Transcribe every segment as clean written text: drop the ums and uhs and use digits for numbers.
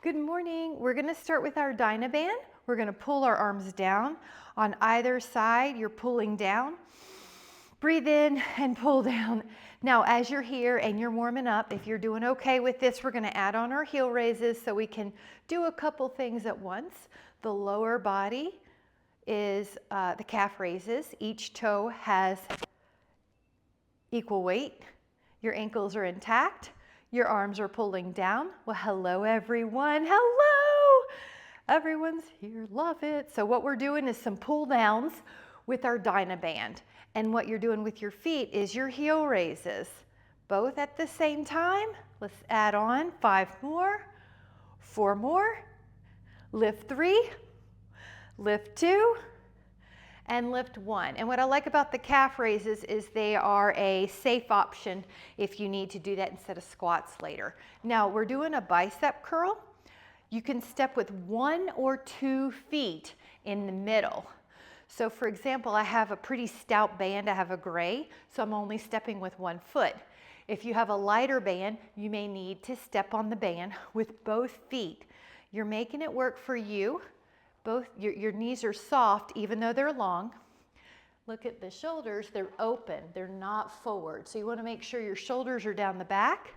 Good morning. We're going to start with our dynaband. We're going to pull our arms down. On either side, you're pulling down. Breathe in and pull down. Now, as you're here and you're warming up, if you're doing okay with this, we're going to add on our heel raises so we can do a couple things at once. The lower body is the calf raises. Each toe has equal weight. Your ankles are intact. Your arms are pulling down. Well, hello everyone. Hello! Everyone's here, love it. So what we're doing is some pull downs with our dynaband. And what you're doing with your feet is your heel raises. Both at the same time. Let's add on 5 more, 4 more. Lift 3, lift 2, and lift 1. And what I like about the calf raises is they are a safe option if you need to do that instead of squats later. Now we're doing a bicep curl. You can step with 1 or 2 feet in the middle. So for example, I have a pretty stout band. I have a gray, so I'm only stepping with 1 foot. If you have a lighter band, you may need to step on the band with both feet. You're making it work for you. Both your knees are soft even though they're long. Look at the shoulders, they're open, they're not forward. So you want to make sure your shoulders are down the back.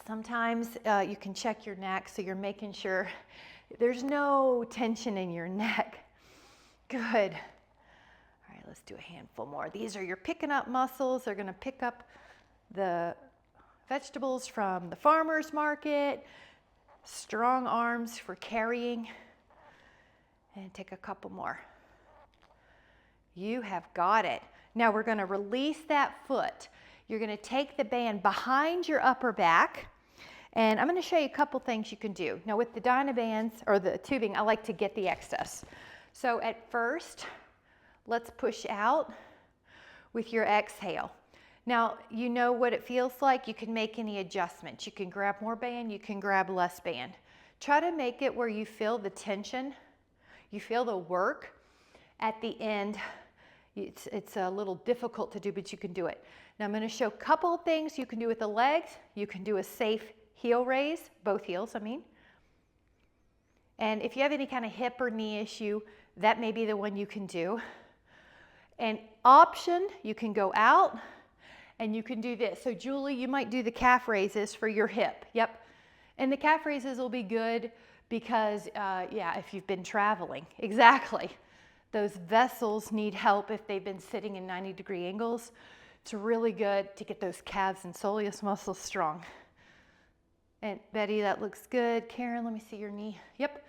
Sometimes you can check your neck so you're making sure there's no tension in your neck. Good. All right, let's do a handful more. These are your picking up muscles. They're going to pick up the vegetables from the farmer's market. Strong arms for carrying, and take a couple more. You have got it. Now we're going to release that foot. You're going to take the band behind your upper back, and I'm going to show you a couple things you can do. Now with the dynabands or the tubing, I like to get the excess. So at first, let's push out with your exhale. Now, you know what it feels like. You can make any adjustments. You can grab more band, you can grab less band. Try to make it where you feel the tension, you feel the work. At the end, it's a little difficult to do, but you can do it. Now, I'm going to show a couple of things you can do with the legs. You can do a safe heel raise, both heels, I mean. And if you have any kind of hip or knee issue, that may be the one you can do. An option, you can go out, and you can do this. So Julie, you might do the calf raises for your hip. Yep. And the calf raises will be good because, yeah, if you've been traveling. Exactly. Those vessels need help if they've been sitting in 90-degree angles. It's really good to get those calves and soleus muscles strong. And Betty, that looks good. Karen, let me see your knee. Yep.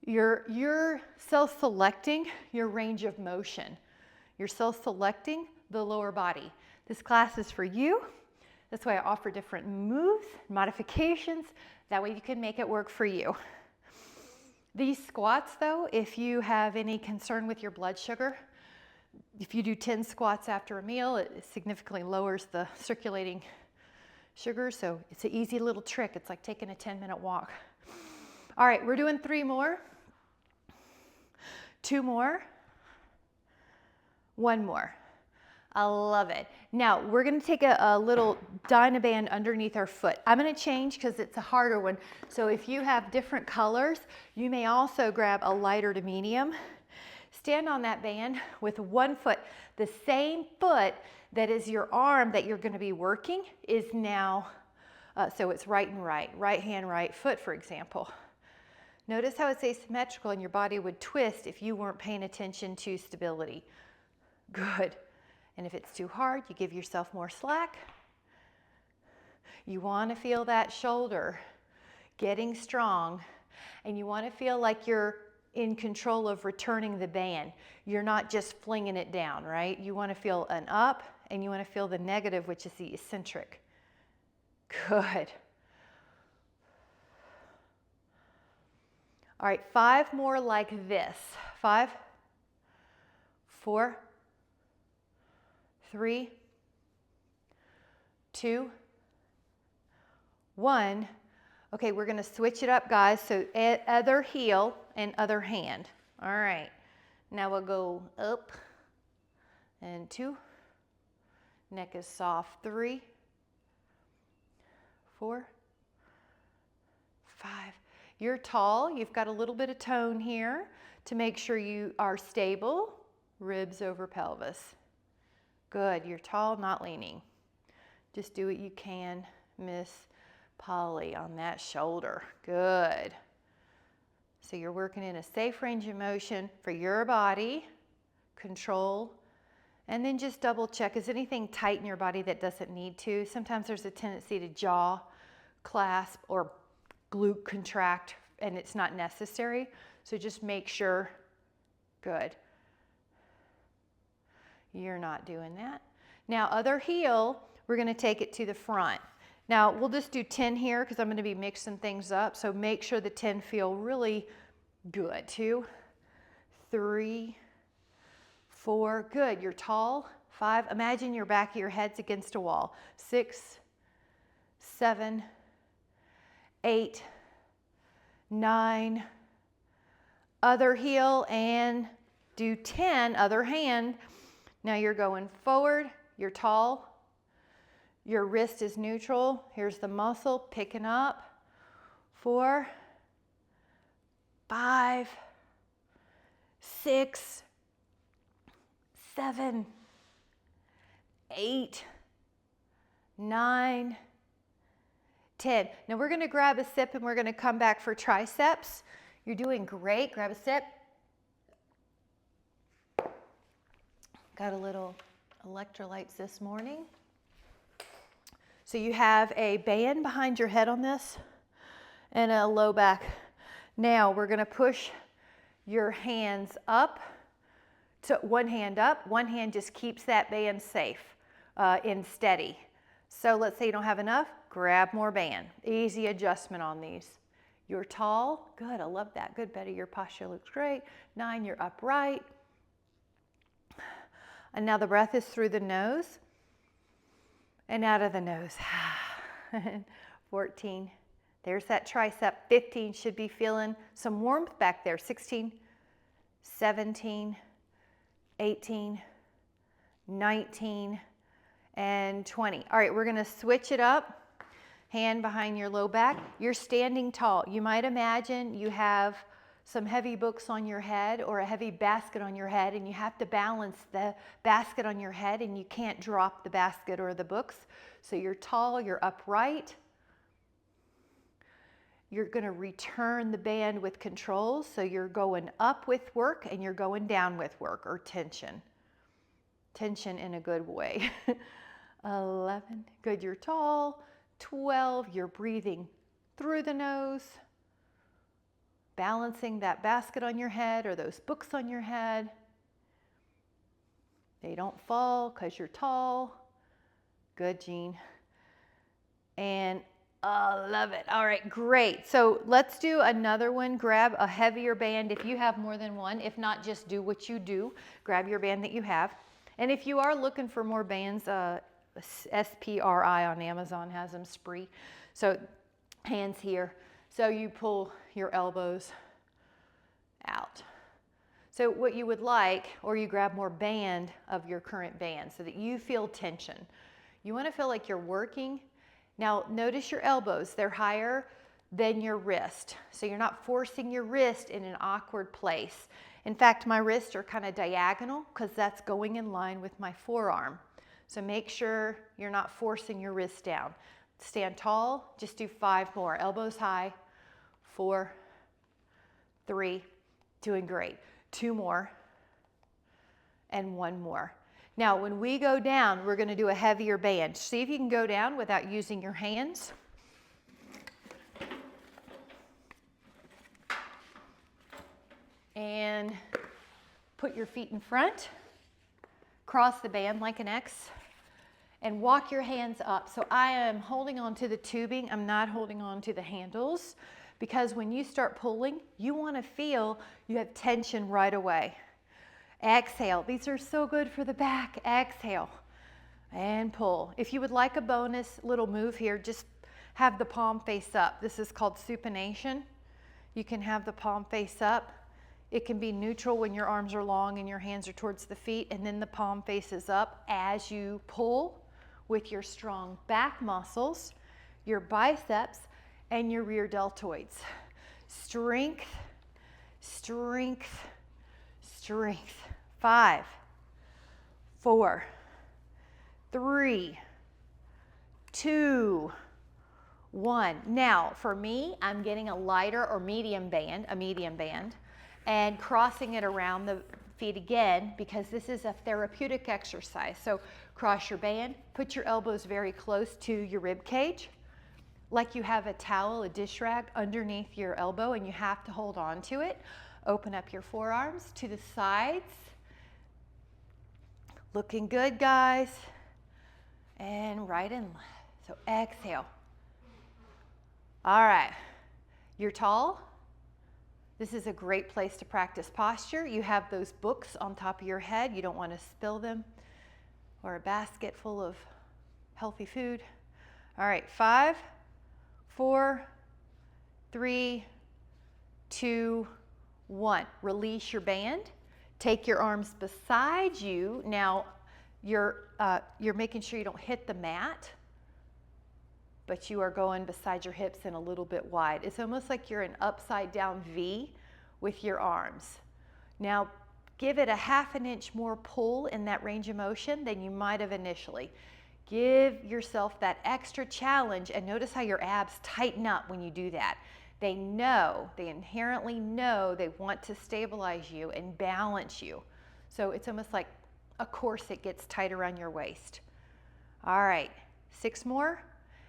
You're self-selecting your range of motion. You're self-selecting the lower body. This class is for you. That's why I offer different moves, modifications. That way you can make it work for you. These squats though, if you have any concern with your blood sugar, if you do 10 squats after a meal, it significantly lowers the circulating sugar. So it's an easy little trick. It's like taking a 10-minute walk. All right, we're doing 3 more. 2 more. 1 more. I love it. Now we're going to take a little dynaband underneath our foot. I'm going to change because it's a harder one. So if you have different colors, you may also grab a lighter to medium. Stand on that band with 1 foot. The same foot that is your arm that you're going to be working is now, so it's right and right hand, right foot, for example. Notice how it's asymmetrical and your body would twist if you weren't paying attention to stability. Good. And if it's too hard, you give yourself more slack. You want to feel that shoulder getting strong, and you want to feel like you're in control of returning the band. You're not just flinging it down, right? You want to feel an up, and you want to feel the negative, which is the eccentric. Good. All right, 5 more like this. 5, 4, 3, 2, 1. Okay, we're going to switch it up, guys. So other heel and other hand. All right. Now we'll go up and 2. Neck is soft. 3, 4, You're tall, you've got a little bit of tone here to make sure you are stable, ribs over pelvis. Good, you're tall, not leaning. Just do what you can, Miss Polly, on that shoulder. Good. So you're working in a safe range of motion for your body, control, and then just double check, is anything tight in your body that doesn't need to? Sometimes there's a tendency to jaw clasp or glute contract, and it's not necessary. So just make sure, good. You're not doing that. Now, other heel, we're gonna take it to the front. Now, we'll just do 10 here because I'm gonna be mixing things up. So make sure the 10 feel really good. 2, 3, 4, good. You're tall. 5, imagine your back of your head's against a wall. 6, 7, 8, 9, other heel, and do 10, other hand. Now you're going forward, you're tall, your wrist is neutral, here's the muscle picking up. 4, 5, 6, 7, 8, 9, 10. Now we're gonna grab a sip and we're gonna come back for triceps. You're doing great, grab a sip. Got a little electrolytes this morning. So you have a band behind your head on this and a low back. Now we're gonna push your hands up, to one hand up, one hand just keeps that band safe and steady. So let's say you don't have enough, grab more band. Easy adjustment on these. You're tall, good, I love that. Good, Betty, your posture looks great. 9, you're upright. And now the breath is through the nose and out of the nose. 14, there's that tricep. 15, should be feeling some warmth back there. 16, 17, 18, 19, and 20. All right, we're gonna switch it up. Hand behind your low back. You're standing tall. You might imagine you have some heavy books on your head or a heavy basket on your head, and you have to balance the basket on your head, and you can't drop the basket or the books. So you're tall, you're upright. You're gonna return the band with control. So you're going up with work and you're going down with work, or tension. Tension in a good way. 11, good, you're tall. 12, you're breathing through the nose, balancing that basket on your head or those books on your head. They don't fall because you're tall. Good, Jean. And love it. All right, great. So let's do another one. Grab a heavier band if you have more than one. If not, just do what you do. Grab your band that you have. And if you are looking for more bands, SPRI on Amazon has them, spree. So hands here. So you pull your elbows out. So what you would like, or you grab more band of your current band so that you feel tension. You want to feel like you're working. Now notice your elbows, they're higher than your wrist. So you're not forcing your wrist in an awkward place. In fact, my wrists are kind of diagonal because that's going in line with my forearm. So make sure you're not forcing your wrist down. Stand tall, just do 5 more. Elbows high, 4, 3, doing great. 2 more, and 1 more. Now, when we go down, we're gonna do a heavier band. See if you can go down without using your hands. And put your feet in front. Cross the band like an X. And walk your hands up. So I am holding on to the tubing. I'm not holding on to the handles, because when you start pulling, you want to feel you have tension right away. Exhale. These are so good for the back. Exhale and pull. If you would like a bonus little move here, just have the palm face up. This is called supination. You can have the palm face up. It can be neutral when your arms are long and your hands are towards the feet, and then the palm faces up as you pull with your strong back muscles, your biceps, and your rear deltoids. strength, strength, strength. 5, 4, 3, 2, 1. Now, for me, I'm getting a lighter or medium band, and crossing it around the feet again because this is a therapeutic exercise. So cross your band, put your elbows very close to your rib cage, like you have a towel, a dish rag underneath your elbow, and you have to hold on to it. Open up your forearms to the sides. Looking good, guys. And right and left. So exhale. All right. You're tall. This is a great place to practice posture. You have those books on top of your head. You don't want to spill them, or a basket full of healthy food. All right, 5, 4, 3, 2, 1. Release your band. Take your arms beside you. Now, you're making sure you don't hit the mat, but you are going beside your hips and a little bit wide. It's almost like you're an upside down V with your arms. Now, give it a 1/2 inch more pull in that range of motion than you might have initially. Give yourself that extra challenge, and notice how your abs tighten up when you do that. They know, they inherently know they want to stabilize you and balance you. So it's almost like a corset gets tight around your waist. All right, 6 more.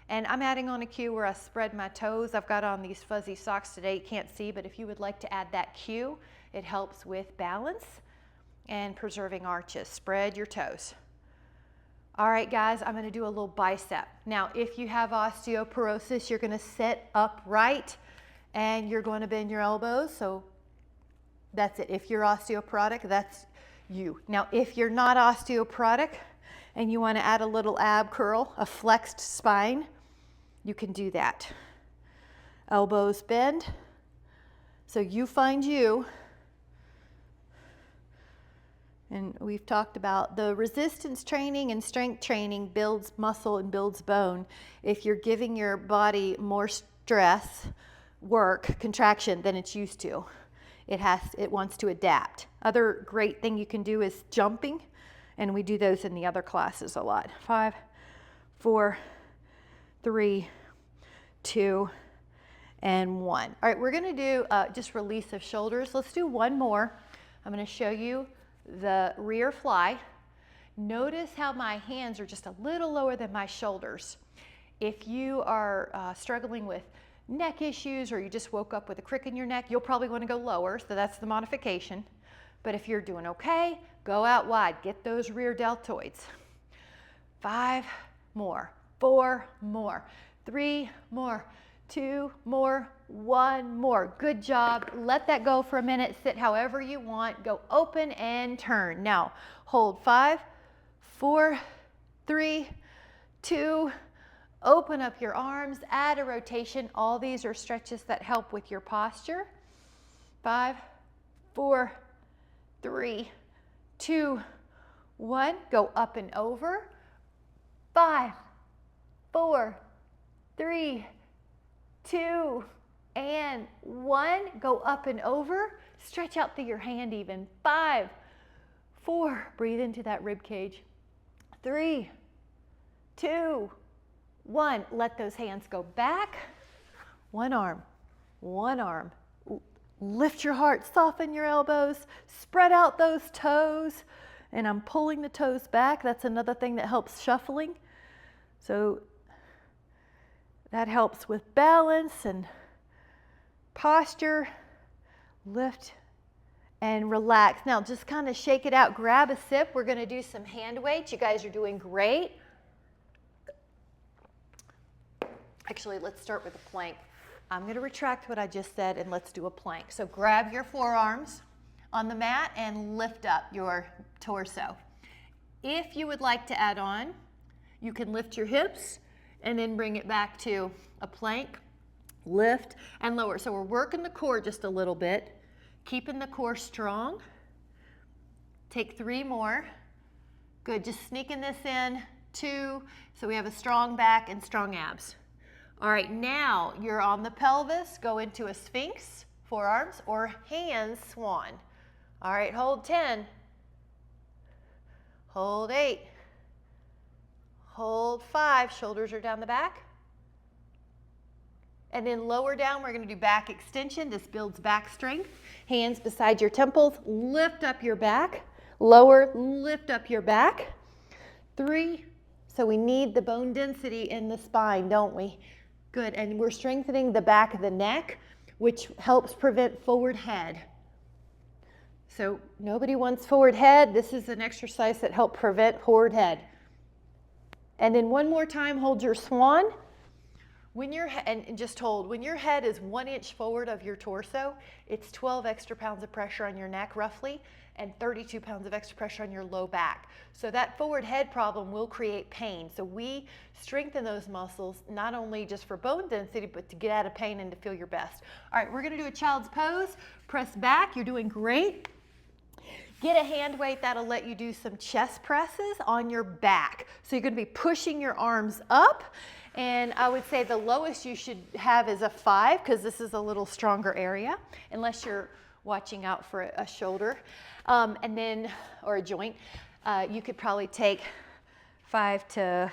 And I'm adding on a cue where I spread my toes. I've got on these fuzzy socks today. You can't see, but if you would like to add that cue, it helps with balance and preserving arches. Spread your toes. All right, guys, I'm going to do a little bicep. Now, if you have osteoporosis, you're going to sit upright and you're going to bend your elbows. So that's it. If you're osteoporotic, that's you. Now, if you're not osteoporotic and you want to add a little ab curl, a flexed spine, you can do that. Elbows bend. So you find you. And we've talked about the resistance training and strength training builds muscle and builds bone. If you're giving your body more stress, work, contraction than it's used to, it wants to adapt. Other great thing you can do is jumping, and we do those in the other classes a lot. 5, 4, 3, 2, and 1. All right, we're going to do just release of shoulders. Let's do one more. I'm going to show you the rear fly. Notice how my hands are just a little lower than my shoulders. If you are struggling with neck issues, or you just woke up with a crick in your neck, you'll probably want to go lower, so that's the modification. But if you're doing okay, go out wide. Get those rear deltoids. 5 more, 4 more, 3 more, 2 more, 1 more. Good job. Let that go for a minute. Sit however you want. Go open and turn. Now, hold 5, 4, 3, 2, open up your arms, add a rotation. All these are stretches that help with your posture. 5, 4, 3, 2, 1. Go up and over. 5, 4, 3, 2, and 1. Go up and over. Stretch out through your hand even. 5, 4. Breathe into that rib cage. 3, 2, 1. Let those hands go back. One arm, one arm. Lift your heart, soften your elbows, spread out those toes. And I'm pulling the toes back. That's another thing that helps shuffling. So that helps with balance and posture. Lift and relax. Now just kind of shake it out. Grab a sip. We're going to do some hand weights. You guys are doing great. Actually, let's start with a plank. I'm going to retract what I just said and let's do a plank. So grab your forearms on the mat and lift up your torso. If you would like to add on, you can lift your hips and then bring it back to a plank, lift and lower. So we're working the core just a little bit, keeping the core strong. Take 3 more. Good, just sneaking this in. 2, so we have a strong back and strong abs. All right, now you're on the pelvis. Go into a sphinx, forearms, or hands, swan. All right, hold 10. Hold 8. Hold 5. Shoulders are down the back. And then lower down, we're going to do back extension. This builds back strength. Hands beside your temples. Lift up your back. Lower, lift up your back. 3. So we need the bone density in the spine, don't we? Good. And we're strengthening the back of the neck, which helps prevent forward head. So nobody wants forward head. This is an exercise that helps prevent forward head. And then one more time, hold your swan. When your and just hold, when your head is 1 inch forward of your torso, it's 12 extra pounds of pressure on your neck roughly, and 32 pounds of extra pressure on your low back. So that forward head problem will create pain. So we strengthen those muscles, not only just for bone density, but to get out of pain and to feel your best. All right, we're gonna do a child's pose. Press back, you're doing great. Get a hand weight, that'll let you do some chest presses on your back. So you're gonna be pushing your arms up, and I would say the lowest you should have is a 5, because this is a little stronger area, unless you're watching out for a shoulder, and then, or a joint. You could probably take 5 to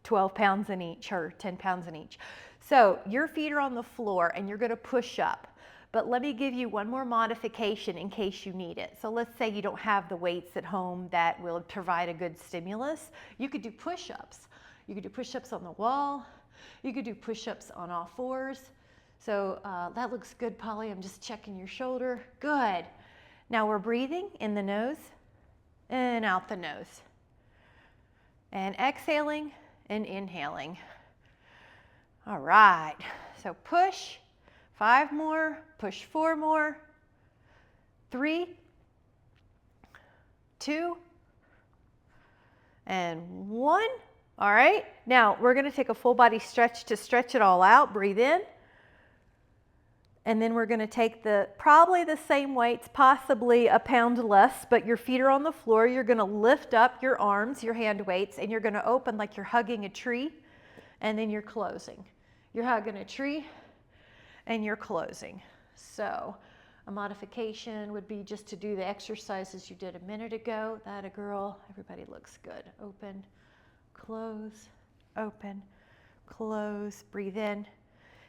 12 pounds in each, or 10 pounds in each. So your feet are on the floor, and you're gonna push up. But let me give you one more modification in case you need it. So let's say you don't have the weights at home that will provide a good stimulus. You could do push-ups. You could do push-ups on the wall. You could do push-ups on all fours. So that looks good, Polly. I'm just checking your shoulder. Good. Now we're breathing in the nose and out the nose. And exhaling and inhaling. All right. So push. 5 more, push 4 more, 3, 2, and 1. All right, now we're gonna take a full body stretch to stretch it all out. Breathe in. And then we're gonna take probably the same weights, possibly a pound less, but your feet are on the floor. You're gonna lift up your arms, your hand weights, and you're gonna open like you're hugging a tree, and then you're closing. You're hugging a tree, and you're closing. So a modification would be just to do the exercises you did a minute ago. That a girl, everybody looks good. Open, close, open, close, breathe in.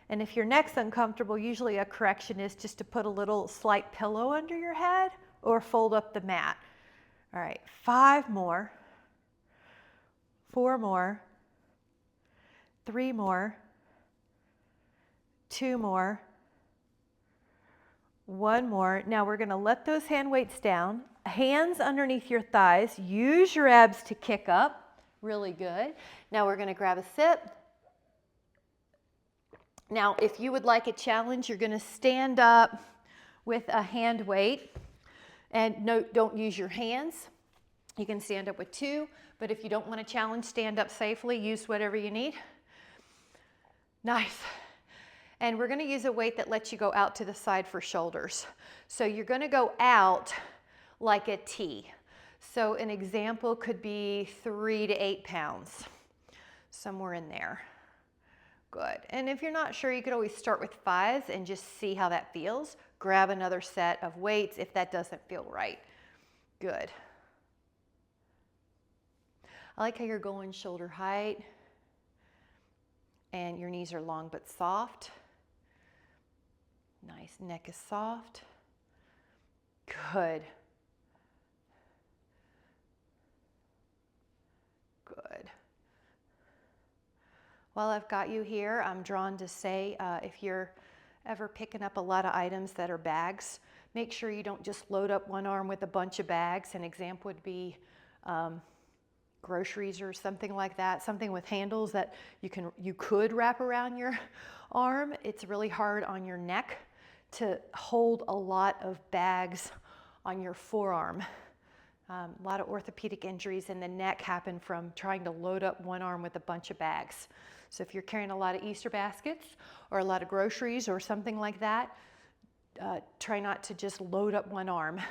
And if your neck's uncomfortable, usually a correction is just to put a little slight pillow under your head or fold up the mat. All right, 5 more, 4 more, 3 more, 2 more, 1 more. Now we're going to let those hand weights down, hands underneath your thighs. Use your abs to kick up. Really good. Now we're going to grab a sip. Now if you would like a challenge, you're going to stand up with a hand weight. And no, don't use your hands. You can stand up with 2, but if you don't want to challenge, stand up safely. Use whatever you need. Nice. And we're going to use a weight that lets you go out to the side for shoulders. So you're going to go out like a T. So an example could be 3 to 8 pounds, somewhere in there. Good. And if you're not sure, you could always start with 5s and just see how that feels. Grab another set of weights if that doesn't feel right. Good. I like how you're going shoulder height, and your knees are long but soft. Nice, neck is soft. Good. Good. While I've got you here, I'm drawn to say if you're ever picking up a lot of items that are bags, make sure you don't just load up one arm with a bunch of bags. An example would be groceries or something like that, something with handles that you could wrap around your arm. It's really hard on your neck to hold a lot of bags on your forearm. A lot of orthopedic injuries in the neck happen from trying to load up one arm with a bunch of bags. So if you're carrying a lot of Easter baskets or a lot of groceries or something like that, try not to just load up one arm.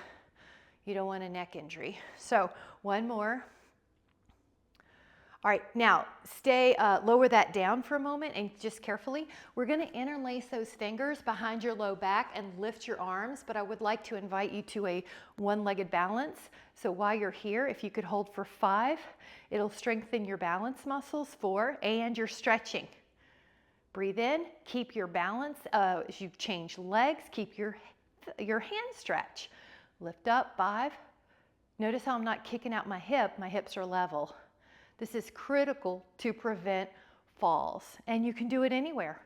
You don't want a neck injury. So 1 more. All right, now stay, lower that down for a moment and just carefully. We're gonna interlace those fingers behind your low back and lift your arms, but I would like to invite you to a one-legged balance. So while you're here, if you could hold for 5, it'll strengthen your balance muscles, 4, and you're stretching. Breathe in, keep your balance. As you change legs, keep your hand stretch. Lift up, 5. Notice how I'm not kicking out my hips are level. This is critical to prevent falls, and you can do it anywhere.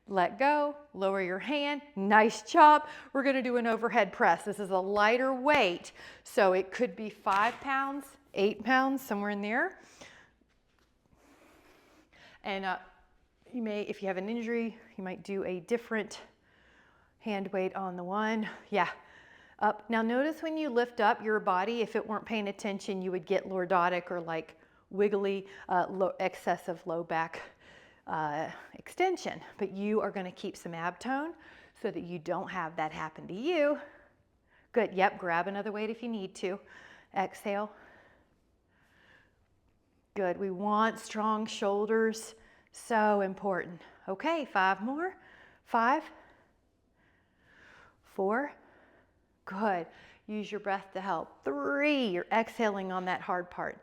Let go, lower your hand, nice job. We're gonna do an overhead press. This is a lighter weight, so it could be 5 pounds, 8 pounds, somewhere in there. And you may, if you have an injury, you might do a different hand weight on the one. Yeah, up. Now notice when you lift up your body, if it weren't paying attention, you would get lordotic or like wiggly, excessive low back extension, but you are going to keep some ab tone so that you don't have that happen to you. Good. Yep. Grab another weight if you need to. Exhale. Good. We want strong shoulders. So important. Okay. 5 more. 5, 4. Good. Use your breath to help. 3. You're exhaling on that hard part.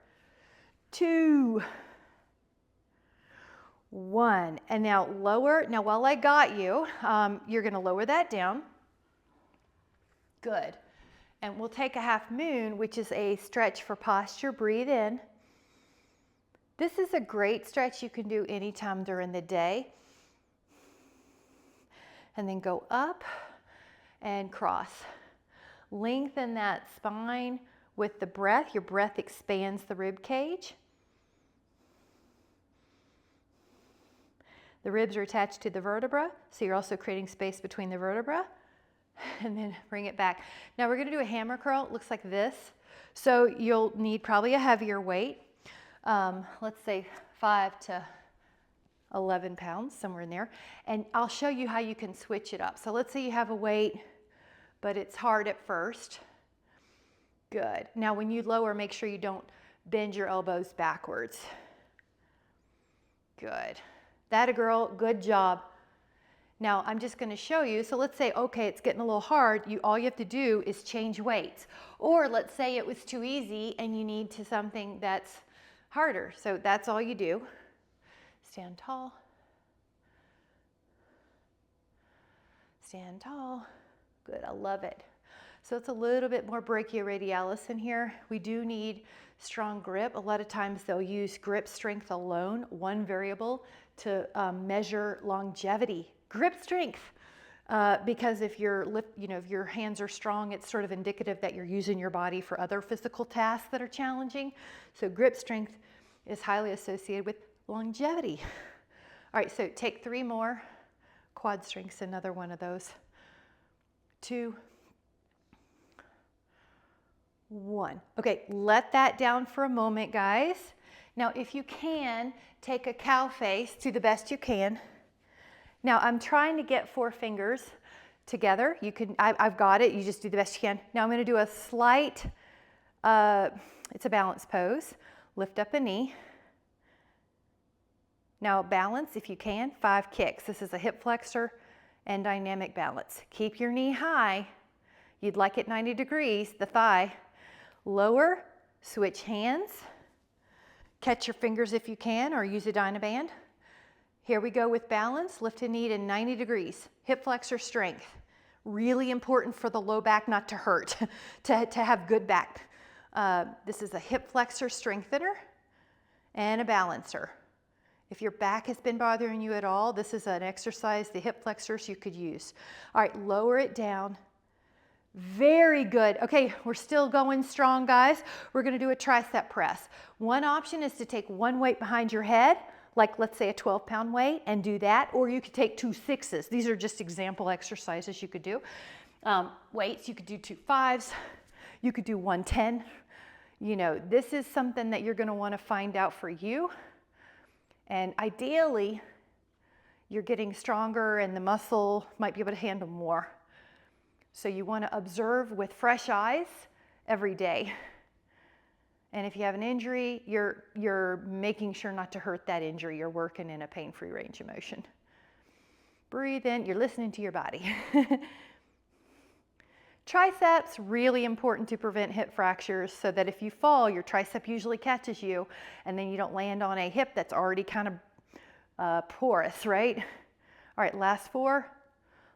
2, 1, and now lower. Now while I got you, you're going to lower that down. Good. And we'll take a half moon, which is a stretch for posture. Breathe in. This is a great stretch you can do anytime during the day. And then go up and cross. Lengthen that spine with the breath. Your breath expands the rib cage. The ribs are attached to the vertebra, so you're also creating space between the vertebra. And then bring it back. Now we're going to do a hammer curl. It looks like this. So you'll need probably a heavier weight. Let's say 5 to 11 pounds, somewhere in there. And I'll show you how you can switch it up. So let's say you have a weight, but it's hard at first. Good. Now when you lower, make sure you don't bend your elbows backwards. Good. That a girl, good job. Now I'm just going to show you. So let's say, okay, it's getting a little hard. All you have to do is change weights. Or let's say it was too easy and you need to something that's harder. So that's all you do. Stand tall. Stand tall. Good, I love it. So it's a little bit more brachioradialis in here. We do need strong grip. A lot of times they'll use grip strength alone, one variable, to measure longevity. Grip strength, because if if your hands are strong, it's sort of indicative that you're using your body for other physical tasks that are challenging. So grip strength is highly associated with longevity. All right, so take 3 more. Quad strength's another one of those. 2, 1. Okay, let that down for a moment, guys. Now, if you can, take a cow face, do the best you can. Now, I'm trying to get 4 fingers together. You can, I've got it. You just do the best you can. Now, I'm going to do a slight, it's a balance pose. Lift up a knee. Now, balance if you can, 5 kicks. This is a hip flexor and dynamic balance. Keep your knee high. You'd like it 90 degrees, the thigh. Lower, switch hands. Catch your fingers if you can, or use a dynaband. Here we go with balance. Lift a knee to 90 degrees. Hip flexor strength. Really important for the low back not to hurt, to have good back. This is a hip flexor strengthener and a balancer. If your back has been bothering you at all, this is an exercise, the hip flexors you could use. All right, lower it down. Very good. Okay, we're still going strong, guys. We're going to do a tricep press. One option is to take 1 weight behind your head, like let's say a 12-pound weight, and do that. Or you could take 2 6s. These are just example exercises you could do. Weights, you could do 2 5s. You could do 1 10. You know, this is something that you're going to want to find out for you. And ideally, you're getting stronger and the muscle might be able to handle more. So you want to observe with fresh eyes every day. And if you have an injury, you're making sure not to hurt that injury. You're working in a pain-free range of motion. Breathe in, you're listening to your body. Triceps, really important to prevent hip fractures so that if you fall, your tricep usually catches you and then you don't land on a hip that's already kind of porous, right? All right, last 4,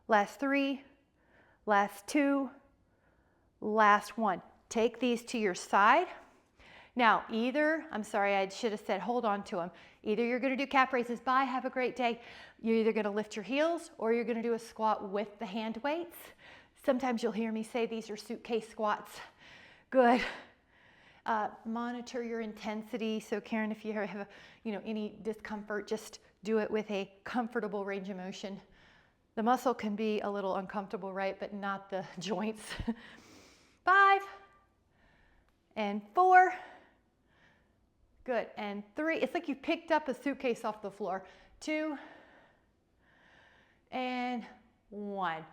last 3, last 2, last 1. Take these to your side. Now, I'm sorry, I should have said hold on to them. Either you're going to do calf raises, bye, have a great day. You're either going to lift your heels or you're going to do a squat with the hand weights. Sometimes you'll hear me say these are suitcase squats. Good. Monitor your intensity. So Karen, if you have any discomfort, just do it with a comfortable range of motion. The muscle can be a little uncomfortable, right? But not the joints. 5 and 4. Good. And 3. It's like you picked up a suitcase off the floor. 2 and 1.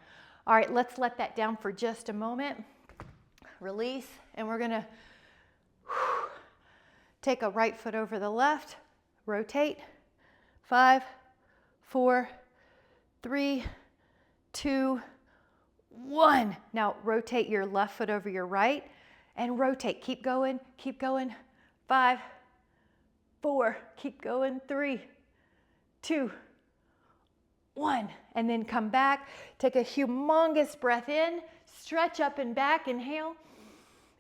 All right, let's let that down for just a moment. Release, and we're gonna take a right foot over the left, rotate. 5, 4, 3, 2, 1. Now rotate your left foot over your right and rotate. Keep going, keep going. 5, 4, keep going. 3, 2, 1, and then come back. Take a humongous breath in, stretch up and back, inhale,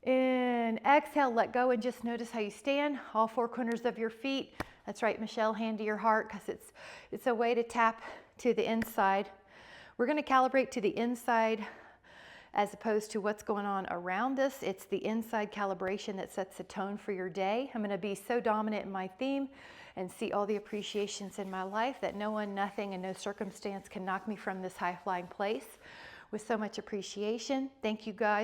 and exhale, let go, and just notice how you stand, all 4 corners of your feet. That's right, Michelle, hand to your heart, because it's a way to tap to the inside. We're going to calibrate to the inside as opposed to what's going on around us. It's the inside calibration that sets the tone for your day. I'm going to be so dominant in my theme and see all the appreciations in my life that no one, nothing, and no circumstance can knock me from this high-flying place with so much appreciation. Thank you guys.